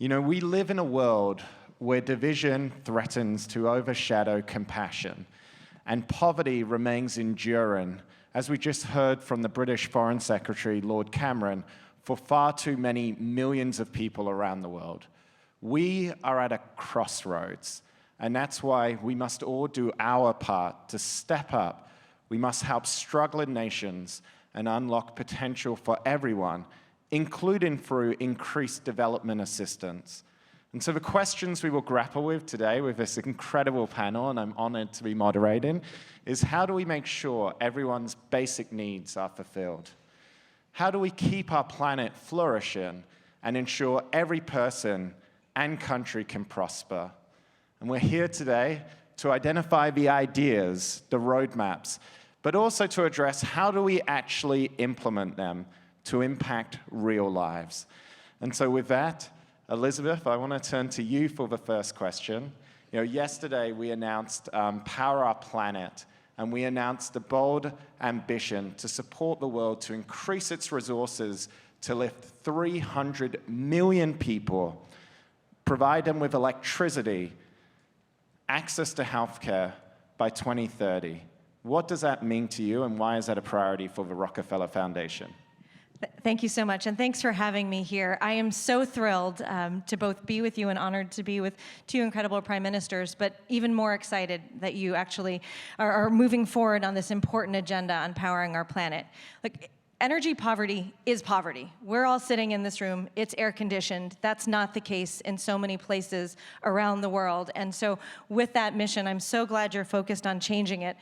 You know, we live in a world where division threatens to overshadow compassion, and poverty remains enduring, as we just heard from the British Foreign Secretary, Lord Cameron, for far too many millions of people around the world. We are at a crossroads, and that's why we must all do our part to step up. We must help struggling nations and unlock potential for everyone, including through increased development assistance. And so the questions we will grapple with today with this incredible panel, and I'm honored to be moderating, is how do we make sure everyone's basic needs are fulfilled? How do we keep our planet flourishing and ensure every person and country can prosper? And we're here today to identify the ideas, the roadmaps, but also to address how do we actually implement them to impact real lives. And so with that, Elizabeth, I want to turn to you for the first question. You know, yesterday we announced Power Our Planet, and we announced a bold ambition to support the world to increase its resources to lift 300 million people, provide them with electricity, access to healthcare by 2030. What does that mean to you, and why is that a priority for the Rockefeller Foundation? Thank you so much, and thanks for having me here. I am so thrilled to both be with you and honored to be with two incredible prime ministers, but even more excited that you actually are moving forward on this important agenda on powering our planet. Like, energy poverty is poverty. We're all sitting in this room, it's air conditioned. That's not the case in so many places around the world. And so with that mission, I'm so glad you're focused on changing it.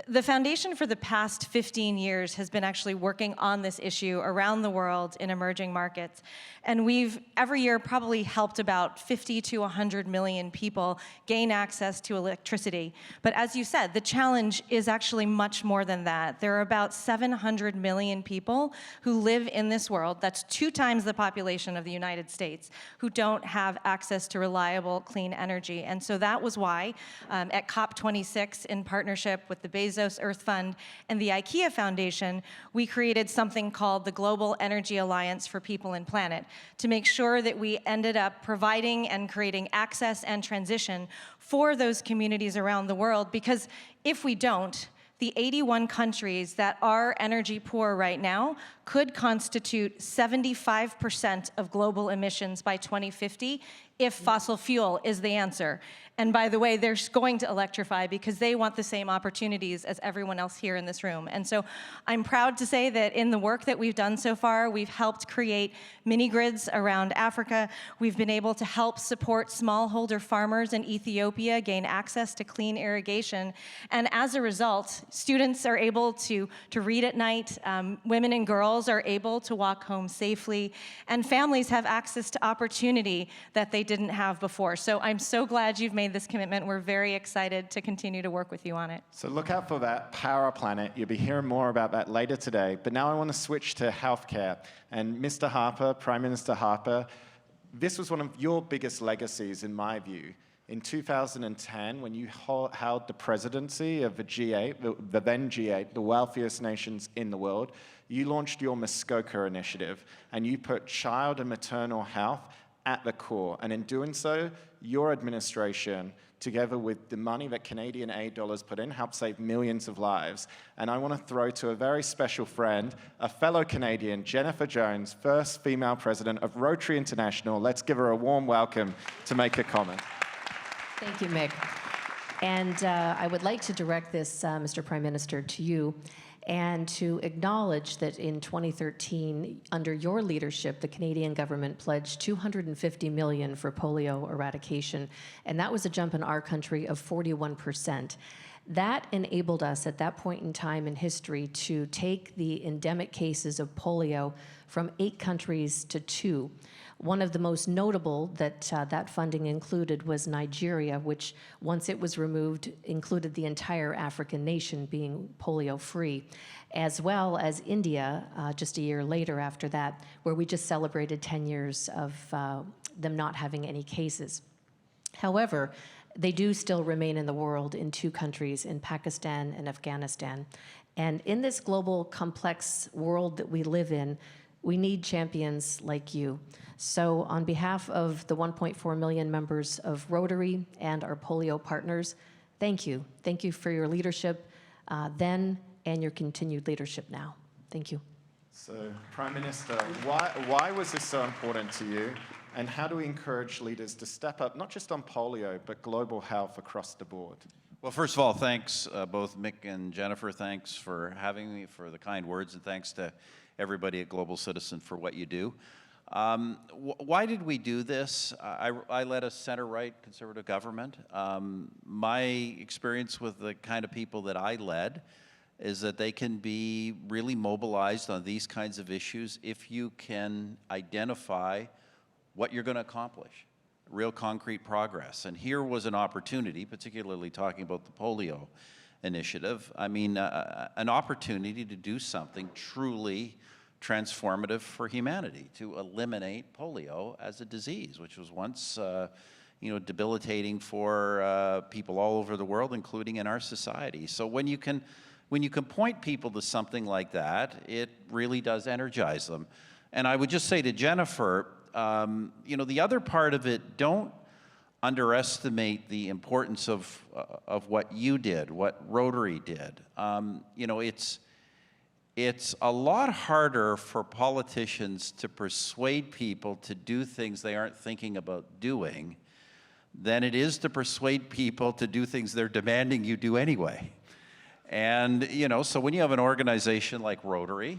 The foundation for the past 15 years has been actually working on this issue around the world in emerging markets. And we've every year probably helped about 50 to 100 million people gain access to electricity. But as you said, the challenge is actually much more than that. There are about 700 million people who live in this world, that's 2 times the population of the United States, who don't have access to reliable, clean energy. And so that was why at COP26, in partnership with the Bezos Earth Fund and the IKEA Foundation, we created something called the Global Energy Alliance for People and Planet to make sure that we ended up providing and creating access and transition for those communities around the world, because if we don't, the 81 countries that are energy poor right now could constitute 75% of global emissions by 2050 if fossil fuel is the answer. And by the way, they're going to electrify because they want the same opportunities as everyone else here in this room. And so I'm proud to say that in the work that we've done so far, we've helped create mini-grids around Africa. We've been able to help support smallholder farmers in Ethiopia gain access to clean irrigation. And as a result, students are able to read at night, women and girls are able to walk home safely, and families have access to opportunity that they didn't have before. So I'm so glad you've made this commitment. We're very excited to continue to work with you on it. So look out for that, Power Our Planet. You'll be hearing more about that later today. But now I want to switch to healthcare. And Mr. Harper, Prime Minister Harper, this was one of your biggest legacies, in my view. In 2010, when you held the presidency of the G8, the then G8, the wealthiest nations in the world, you launched your Muskoka initiative, and you put child and maternal health at the core. And in doing so, your administration, together with the money that Canadian aid dollars put in, helped save millions of lives. And I want to throw to a very special friend, a fellow Canadian, Jennifer Jones, first female president of Rotary International. Let's give her a warm welcome to make a comment. Thank you, Mick. And I would like to direct this, Mr. Prime Minister, to you, and to acknowledge that in 2013, under your leadership, the Canadian government pledged $250 million for polio eradication, and that was a jump in our country of 41%. That enabled us at that point in time in history to take the endemic cases of polio from 8 countries to 2. One of the most notable that that funding included was Nigeria, which, once it was removed, included the entire African nation being polio-free, as well as India just a year later after that, where we just celebrated 10 years of them not having any cases. However, they do still remain in the world in 2 countries, in Pakistan and Afghanistan. And in this global, complex world that we live in, We need champions like you. So on behalf of the 1.4 million members of Rotary and our polio partners, thank you. Thank you for your leadership then and your continued leadership now. Thank you. So, Prime Minister, why was this so important to you? And how do we encourage leaders to step up, not just on polio, but global health across the board? Well, first of all, thanks, both Mick and Jennifer. Thanks for having me, for the kind words, and thanks to everybody at Global Citizen for what you do. Why did we do this? I led a center-right conservative government. My experience with the kind of people that I led is that they can be really mobilized on these kinds of issues if you can identify what you're going to accomplish, real concrete progress. And here was an opportunity, particularly talking about the polio initiative, I mean, an opportunity to do something truly transformative for humanity, to eliminate polio as a disease, which was once debilitating for people all over the world, including in our society. So when you can point people to something like that, it really does energize them. And I would just say to Jennifer, the other part of it, don't underestimate the importance of what you did, what Rotary did. It's a lot harder for politicians to persuade people to do things they aren't thinking about doing than it is to persuade people to do things they're demanding you do anyway. And, so when you have an organization like Rotary,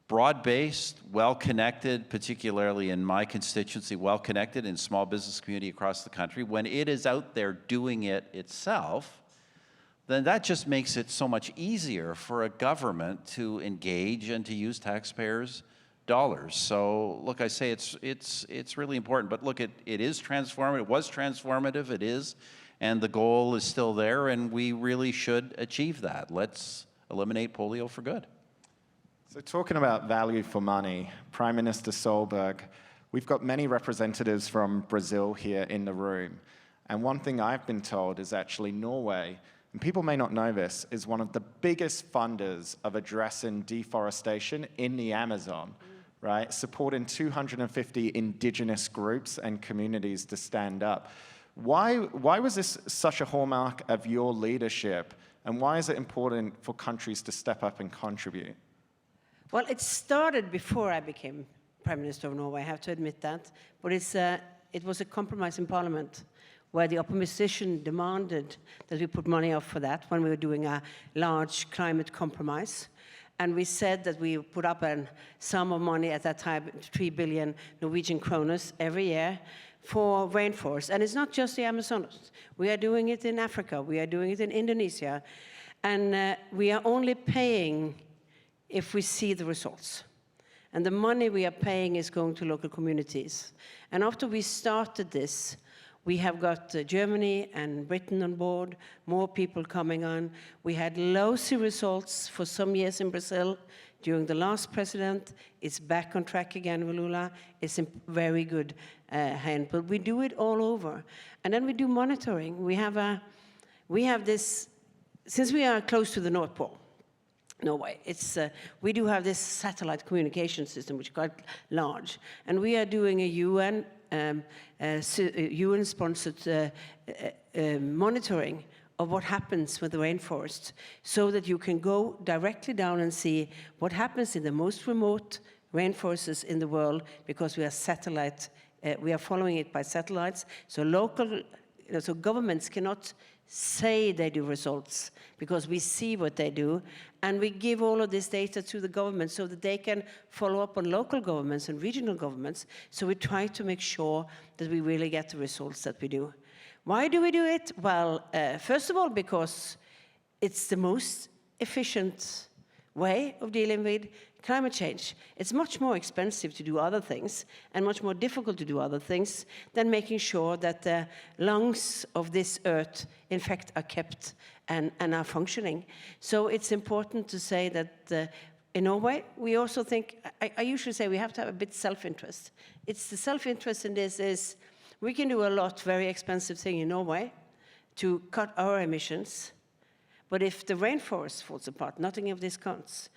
broad-based, well-connected, particularly in my constituency, well-connected in small business community across the country, when it is out there doing it itself, then that just makes it so much easier for a government to engage and to use taxpayers' dollars. So, look, I say it's really important, but look, it is transformative. It was transformative, it is, and the goal is still there, and we really should achieve that. Let's eliminate polio for good. So talking about value for money, Prime Minister Solberg, we've got many representatives from Brazil here in the room. And one thing I've been told is actually Norway, and people may not know this, is one of the biggest funders of addressing deforestation in the Amazon, right? Supporting 250 indigenous groups and communities to stand up. Why was this such a hallmark of your leadership, and why is it important for countries to step up and contribute? Well, it started before I became Prime Minister of Norway, I have to admit that. But it was a compromise in Parliament where the opposition demanded that we put money up for that when we were doing a large climate compromise. And we said that we put up a sum of money at that time, 3 billion Norwegian kroners every year for rainforest. And it's not just the Amazonas. We are doing it in Africa. We are doing it in Indonesia. And we are only paying if we see the results. And the money we are paying is going to local communities. And after we started this, we have got Germany and Britain on board, more people coming on. We had lousy results for some years in Brazil during the last president. It's back on track again with Lula. It's in very good hand. But we do it all over. And then we do monitoring. We have this, since we are close to the North Pole, Norway, we do have this satellite communication system, which is quite large. And we are doing a UN-sponsored monitoring of what happens with the rainforest, so that you can go directly down and see what happens in the most remote rainforests in the world, because we are following it by satellites. So so governments cannot say they do results, because we see what they do, and we give all of this data to the government so that they can follow up on local governments and regional governments. So we try to make sure that we really get the results that we do. Why do we do it? Well, first of all, because it's the most efficient way of dealing with climate change. It's much more expensive to do other things and much more difficult to do other things than making sure that the lungs of this earth, in fact, are kept and are functioning. So it's important to say that in Norway, we also think, I usually say we have to have a bit self-interest. It's the self-interest in this is, we can do a lot very expensive thing in Norway to cut our emissions, but if the rainforest falls apart, nothing of this counts.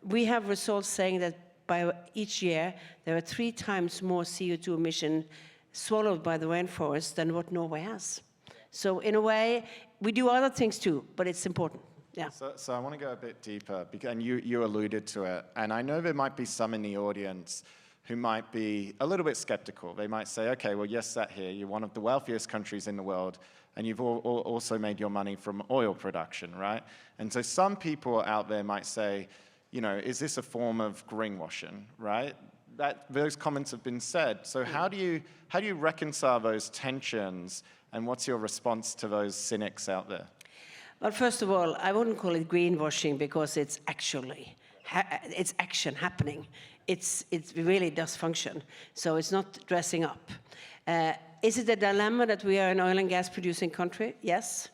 we have results saying that by each year, there are 3 times more CO2 emission swallowed by the rainforest than what Norway has. So in a way, we do other things too, but it's important. Yeah. So I want to go a bit deeper, and you alluded to it, and I know there might be some in the audience who might be a little bit skeptical. They might say, okay, well, you're sat here, you're one of the wealthiest countries in the world, and you've also made your money from oil production, right? And so some people out there might say, you know, is this a form of greenwashing, right? Those comments have been said. So how do you reconcile those tensions, and what's your response to those cynics out there? Well, first of all, I wouldn't call it greenwashing because it's actually, it's action happening. It really does function. So it's not dressing up. Is it a dilemma that we are an oil and gas producing country? Yes.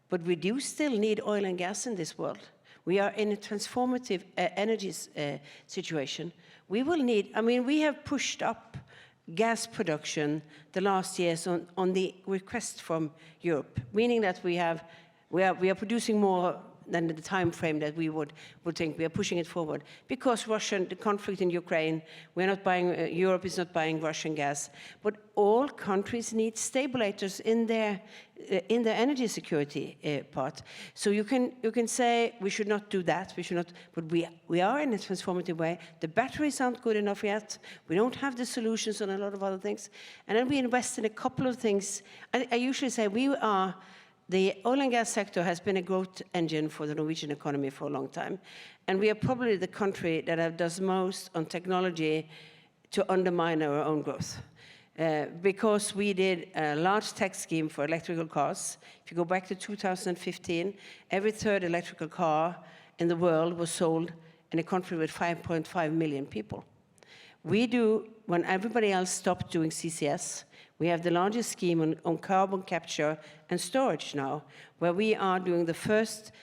But we do still need oil and gas in this world. We are in a transformative energy situation. We will need, I mean, we have pushed up gas production the last years on the request from Europe, meaning that we are producing more than the time frame that we would think. We are pushing it forward because the conflict in Ukraine, we're not buying, Europe is not buying Russian gas, but all countries need stabilizers in their energy security part. So you can say we should not do that, we should not, but we are in a transformative way. The batteries aren't good enough yet. We don't have the solutions on a lot of other things. And then we invest in a couple of things. I usually say the oil and gas sector has been a growth engine for the Norwegian economy for a long time. And we are probably the country that does most on technology to undermine our own growth. Because we did a large tax scheme for electrical cars. If you go back to 2015, every 3rd electrical car in the world was sold in a country with 5.5 million people. We do, when everybody else stopped doing CCS, we have the largest scheme on carbon capture and storage now, where we are doing the first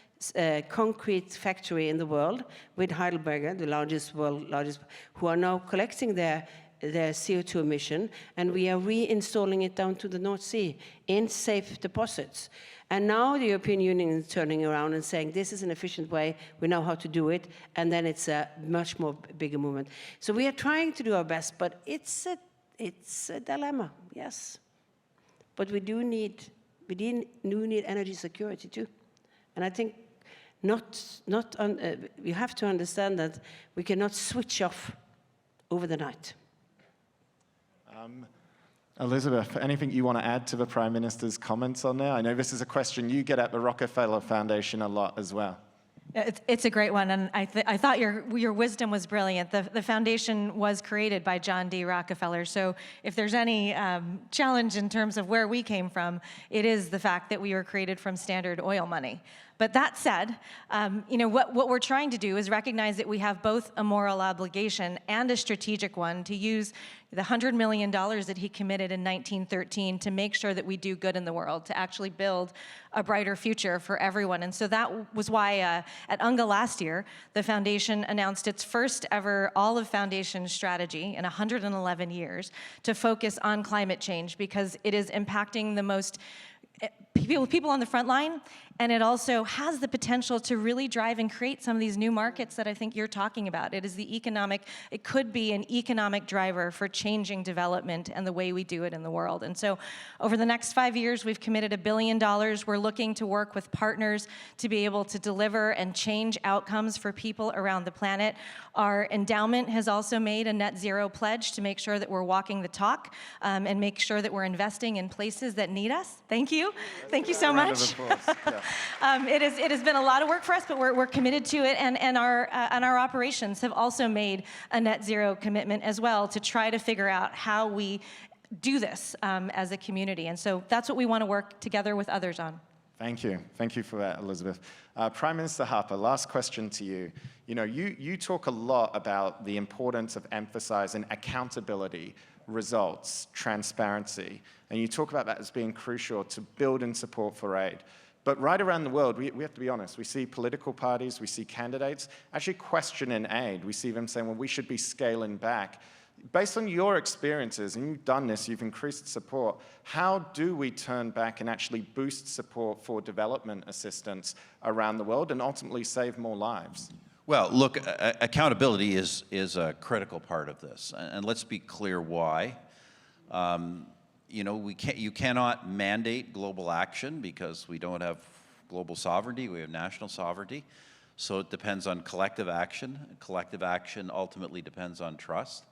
concrete factory in the world with Heidelberg, the largest, who are now collecting their CO2 emission, and we are reinstalling it down to the North Sea in safe deposits. And now the European Union is turning around and saying, this is an efficient way, we know how to do it, and then it's a much more bigger movement. So we are trying to do our best, but it's a dilemma, yes. But we do need energy security too. And I think you have to understand that we cannot switch off over the night. Elizabeth, anything you want to add to the Prime Minister's comments on there? I know this is a question you get at the Rockefeller Foundation a lot as well. It's a great one, and I thought your wisdom was brilliant. The foundation was created by John D. Rockefeller, so if there's any challenge in terms of where we came from, it is the fact that we were created from Standard Oil money. But that said, what we're trying to do is recognize that we have both a moral obligation and a strategic one to use the $100 million that he committed in 1913 to make sure that we do good in the world, to actually build a brighter future for everyone. And so that was why at UNGA last year, the foundation announced its first ever all-of-foundation strategy in 111 years to focus on climate change, because it is impacting the most people on the front line, and it also has the potential to really drive and create some of these new markets that I think you're talking about. It could be an economic driver for changing development and the way we do it in the world. And so over the next 5 years, we've committed $1 billion. We're looking to work with partners to be able to deliver and change outcomes for people around the planet. Our endowment has also made a net zero pledge to make sure that we're walking the talk and make sure that we're investing in places that need us. Thank you. Thank you so much. It has been a lot of work for us, but we're committed to it, and our operations have also made a net zero commitment as well to try to figure out how we do this as a community. And so that's what we want to work together with others on. Thank you. Thank you for that, Elizabeth. Prime Minister Harper, last question to you. You talk a lot about the importance of emphasizing accountability, results, transparency, and you talk about that as being crucial to build and support for aid. But right around the world, we have to be honest, we see political parties, we see candidates actually questioning aid. We see them saying, well, we should be scaling back. Based on your experiences, and you've done this, you've increased support, how do we turn back and actually boost support for development assistance around the world and ultimately save more lives? Well, look, accountability is a critical part of this, and let's be clear why. You know, you cannot mandate global action because we don't have global sovereignty, we have national sovereignty. So it depends on collective action. Collective action ultimately depends on trust,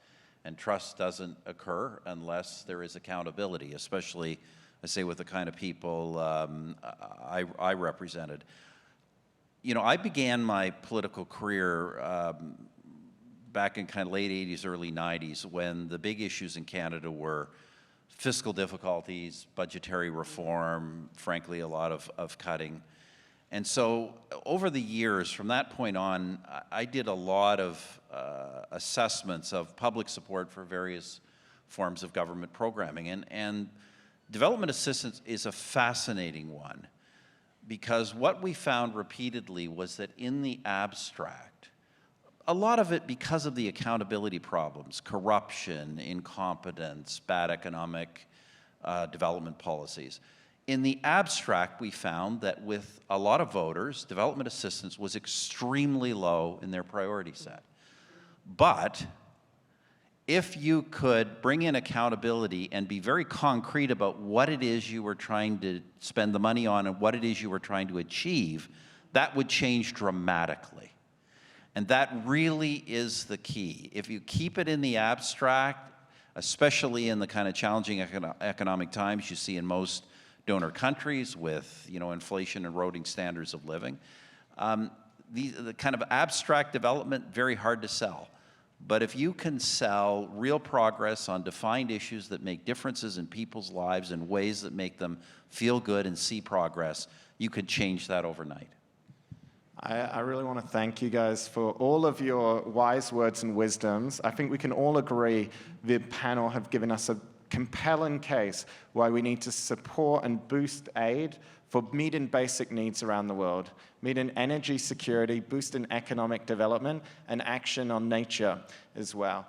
and trust doesn't occur unless there is accountability, especially, I say, with the kind of people I represented. You know, I began my political career back in kind of late 80s, early 90s, when the big issues in Canada were fiscal difficulties, budgetary reform, frankly, a lot of cutting. And so over the years, from that point on, I did a lot of assessments of public support for various forms of government programming. And development assistance is a fascinating one, because what we found repeatedly was that in the abstract, a lot of it because of the accountability problems, corruption, incompetence, bad economic development policies. In the abstract, we found that with a lot of voters, development assistance was extremely low in their priority set. But if you could bring in accountability and be very concrete about what it is you were trying to spend the money on and what it is you were trying to achieve, that would change dramatically. And that really is the key. If you keep it in the abstract, especially in the kind of challenging economic times you see in most donor countries with, you know, inflation eroding standards of living, the kind of abstract development, very hard to sell. But if you can sell real progress on defined issues that make differences in people's lives in ways that make them feel good and see progress, you could change that overnight. I really want to thank you guys for all of your wise words and wisdoms. I think we can all agree the panel have given us a compelling case why we need to support and boost aid for meeting basic needs around the world, meeting energy security, boosting economic development, and action on nature as well.